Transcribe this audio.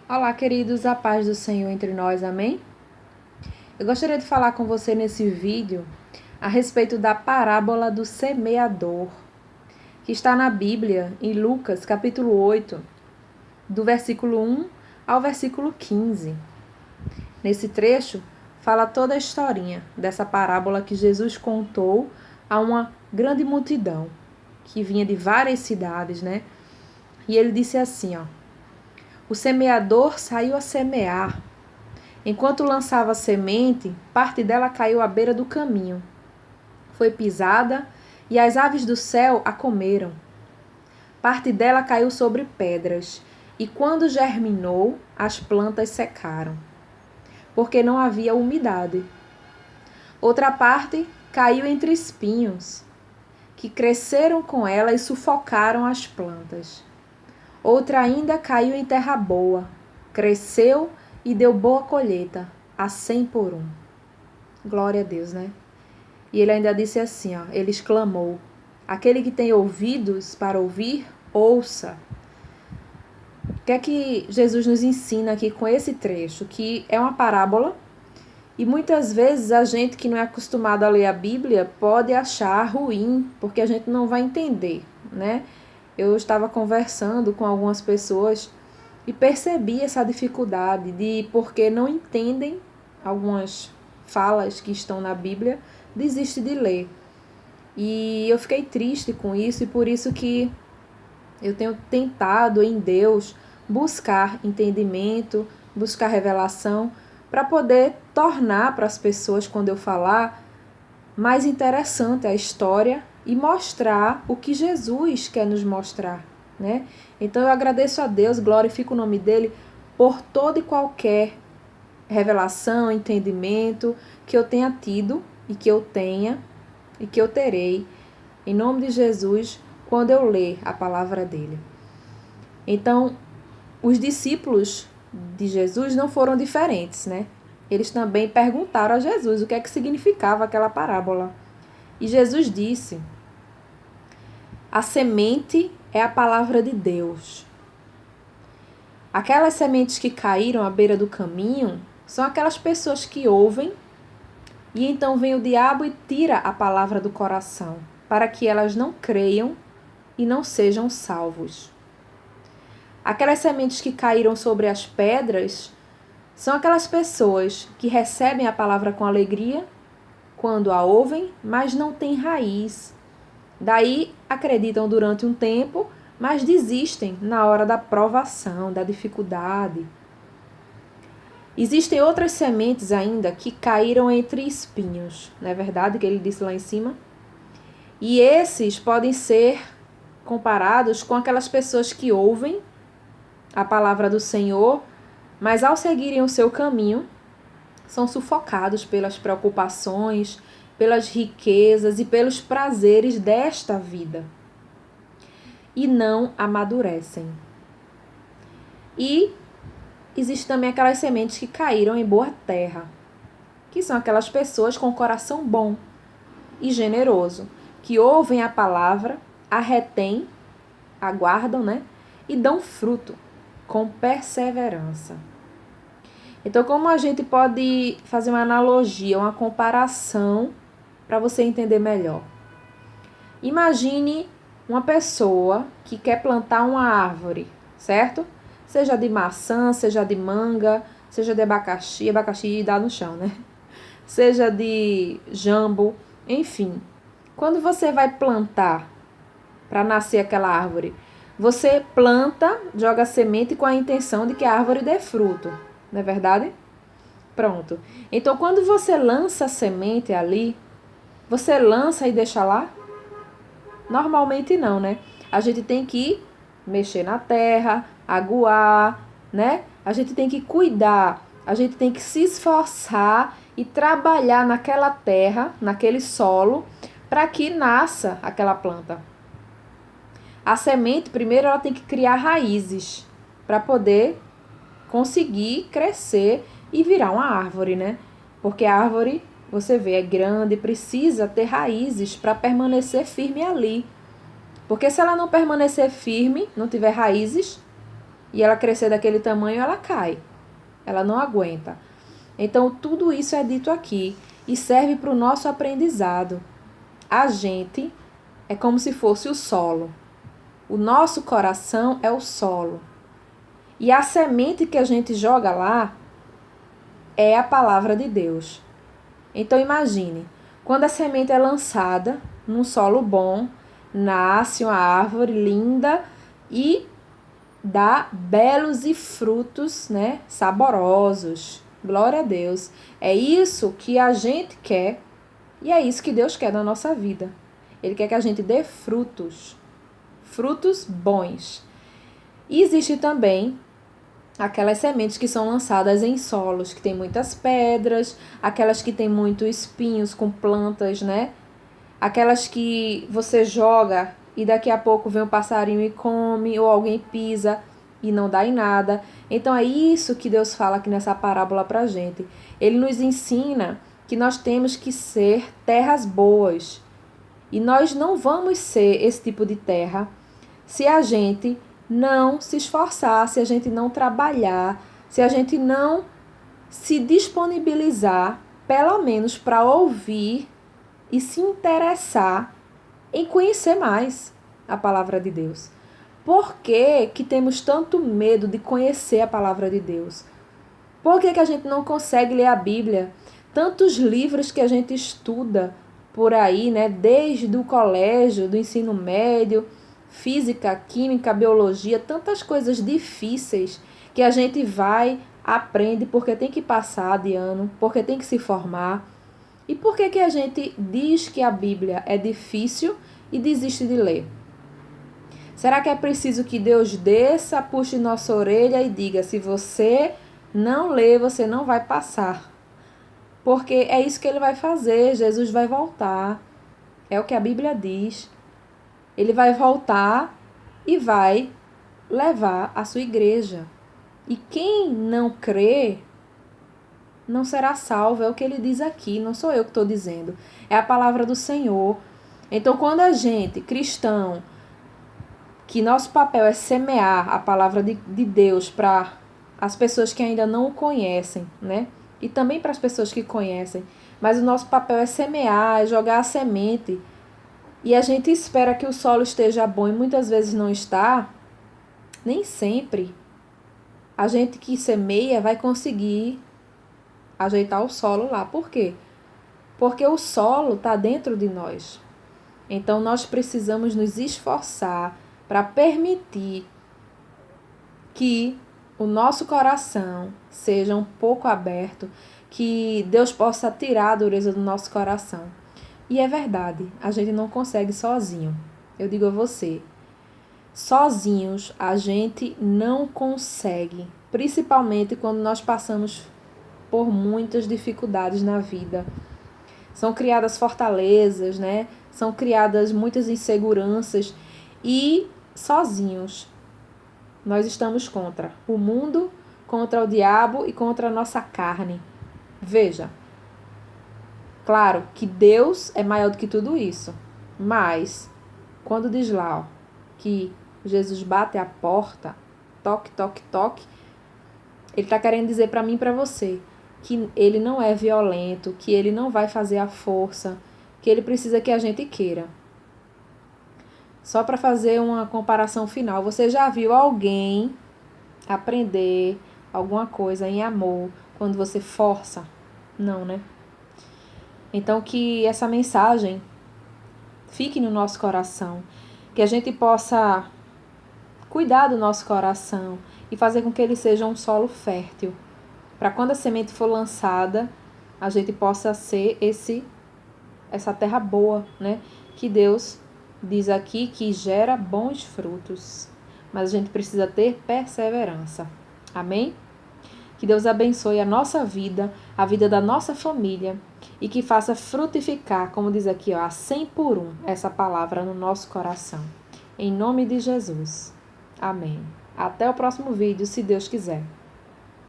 Olá, queridos, a paz do Senhor entre nós, amém? Eu gostaria de falar com você nesse vídeo a respeito da parábola do semeador, que está na Bíblia, em Lucas, capítulo 8, do versículo 1 ao versículo 15. Nesse trecho, fala toda a historinha dessa parábola que Jesus contou a uma grande multidão, que vinha de várias cidades, né? E ele disse assim, o semeador saiu a semear. Enquanto lançava a semente, parte dela caiu à beira do caminho. Foi pisada e as aves do céu a comeram. Parte dela caiu sobre pedras, e quando germinou, as plantas secaram, porque não havia umidade. Outra parte caiu entre espinhos, que cresceram com ela e sufocaram as plantas. Outra ainda caiu em terra boa, cresceu e deu boa colheita, a 100 por 1. Glória a Deus, né? E ele ainda disse assim, ele exclamou, aquele que tem ouvidos para ouvir, ouça. O que é que Jesus nos ensina aqui com esse trecho? Que é uma parábola e muitas vezes a gente que não é acostumado a ler a Bíblia pode achar ruim, porque a gente não vai entender, né? Eu estava conversando com algumas pessoas e percebi essa dificuldade de porque não entendem algumas falas que estão na Bíblia, desiste de ler. E eu fiquei triste com isso e por isso que eu tenho tentado em Deus buscar entendimento, buscar revelação, para poder tornar para as pessoas, quando eu falar, mais interessante a história e mostrar o que Jesus quer nos mostrar, né? Então eu agradeço a Deus, glorifico o nome dele por toda e qualquer revelação, entendimento que eu tenha tido e que eu tenha e que eu terei, em nome de Jesus, quando eu ler a palavra dele. Então, os discípulos de Jesus não foram diferentes, né? Eles também perguntaram a Jesus o que é que significava aquela parábola. E Jesus disse, a semente é a palavra de Deus. Aquelas sementes que caíram à beira do caminho são aquelas pessoas que ouvem e então vem o diabo e tira a palavra do coração, para que elas não creiam e não sejam salvos. Aquelas sementes que caíram sobre as pedras são aquelas pessoas que recebem a palavra com alegria quando a ouvem, mas não têm raiz. Daí acreditam durante um tempo, mas desistem na hora da provação, da dificuldade. Existem outras sementes ainda que caíram entre espinhos, não é verdade que ele disse lá em cima? E esses podem ser comparados com aquelas pessoas que ouvem a palavra do Senhor, mas ao seguirem o seu caminho, são sufocados pelas preocupações, pelas riquezas e pelos prazeres desta vida. E não amadurecem. E existem também aquelas sementes que caíram em boa terra, que são aquelas pessoas com coração bom e generoso, que ouvem a palavra, a retêm, aguardam, né? E dão fruto com perseverança. Então, como a gente pode fazer uma analogia, uma comparação para você entender melhor? Imagine uma pessoa que quer plantar uma árvore, certo? Seja de maçã, seja de manga, seja de abacaxi dá no chão, né? Seja de jambo, enfim. Quando você vai plantar para nascer aquela árvore, você planta, joga semente com a intenção de que a árvore dê fruto, não é verdade? Pronto. Então, quando você lança a semente ali, você lança e deixa lá? Normalmente não, né? A gente tem que mexer na terra, aguar, né? A gente tem que cuidar, a gente tem que se esforçar e trabalhar naquela terra, naquele solo, para que nasça aquela planta. A semente, primeiro, ela tem que criar raízes para poder conseguir crescer e virar uma árvore, né? Porque a árvore, você vê, é grande, precisa ter raízes para permanecer firme ali. Porque se ela não permanecer firme, não tiver raízes, e ela crescer daquele tamanho, ela cai. Ela não aguenta. Então, tudo isso é dito aqui e serve para o nosso aprendizado. A gente é como se fosse o solo. O nosso coração é o solo. E a semente que a gente joga lá é a palavra de Deus. Então, imagine, quando a semente é lançada num solo bom, nasce uma árvore linda e dá belos e frutos, né, saborosos. Glória a Deus. É isso que a gente quer e é isso que Deus quer na nossa vida. Ele quer que a gente dê frutos, frutos bons. E existe também aquelas sementes que são lançadas em solos que tem muitas pedras, aquelas que tem muitos espinhos com plantas, né? Aquelas que você joga e daqui a pouco vem um passarinho e come, ou alguém pisa e não dá em nada. Então é isso que Deus fala aqui nessa parábola pra gente. Ele nos ensina que nós temos que ser terras boas. E nós não vamos ser esse tipo de terra se a gente não se esforçar, se a gente não trabalhar, se a gente não se disponibilizar, pelo menos para ouvir e se interessar em conhecer mais a palavra de Deus. Por que que temos tanto medo de conhecer a palavra de Deus? Por que que a gente não consegue ler a Bíblia? Tantos livros que a gente estuda por aí, né? Desde o colégio, do ensino médio, física, química, biologia, tantas coisas difíceis que a gente vai, aprende porque tem que passar de ano, porque tem que se formar. E por que que a gente diz que a Bíblia é difícil e desiste de ler? Será que é preciso que Deus desça, puxe nossa orelha e diga: se você não ler, você não vai passar? Porque é isso que ele vai fazer. Jesus vai voltar. É o que a Bíblia diz. Ele vai voltar e vai levar a sua igreja. E quem não crê não será salvo. É o que ele diz aqui. Não sou eu que estou dizendo. É a palavra do Senhor. Então, quando a gente, cristão, que nosso papel é semear a palavra de Deus para as pessoas que ainda não o conhecem, né? E também para as pessoas que conhecem. Mas o nosso papel é semear, é jogar a semente. E a gente espera que o solo esteja bom e muitas vezes não está. Nem sempre. A gente que semeia vai conseguir ajeitar o solo lá. Por quê? Porque o solo está dentro de nós. Então nós precisamos nos esforçar para permitir que o nosso coração seja um pouco aberto, que Deus possa tirar a dureza do nosso coração. E é verdade, a gente não consegue sozinho. Eu digo a você, sozinhos a gente não consegue, principalmente quando nós passamos por muitas dificuldades na vida. São criadas fortalezas, né? São criadas muitas inseguranças e sozinhos nós estamos contra o mundo, contra o diabo e contra a nossa carne. Veja, claro que Deus é maior do que tudo isso, mas quando diz lá, ó, que Jesus bate a porta, toque, toque, toque, ele está querendo dizer para mim e para você que ele não é violento, que ele não vai fazer a força, que ele precisa que a gente queira. Só para fazer uma comparação final, você já viu alguém aprender alguma coisa em amor quando você força? Não, né? Então que essa mensagem fique no nosso coração, que a gente possa cuidar do nosso coração e fazer com que ele seja um solo fértil, para quando a semente for lançada, a gente possa ser essa terra boa, né? Que Deus diz aqui que gera bons frutos, mas a gente precisa ter perseverança. Amém? Que Deus abençoe a nossa vida, a vida da nossa família e que faça frutificar, como diz aqui, ó, a 100 por 1, essa palavra no nosso coração. Em nome de Jesus. Amém. Até o próximo vídeo, se Deus quiser.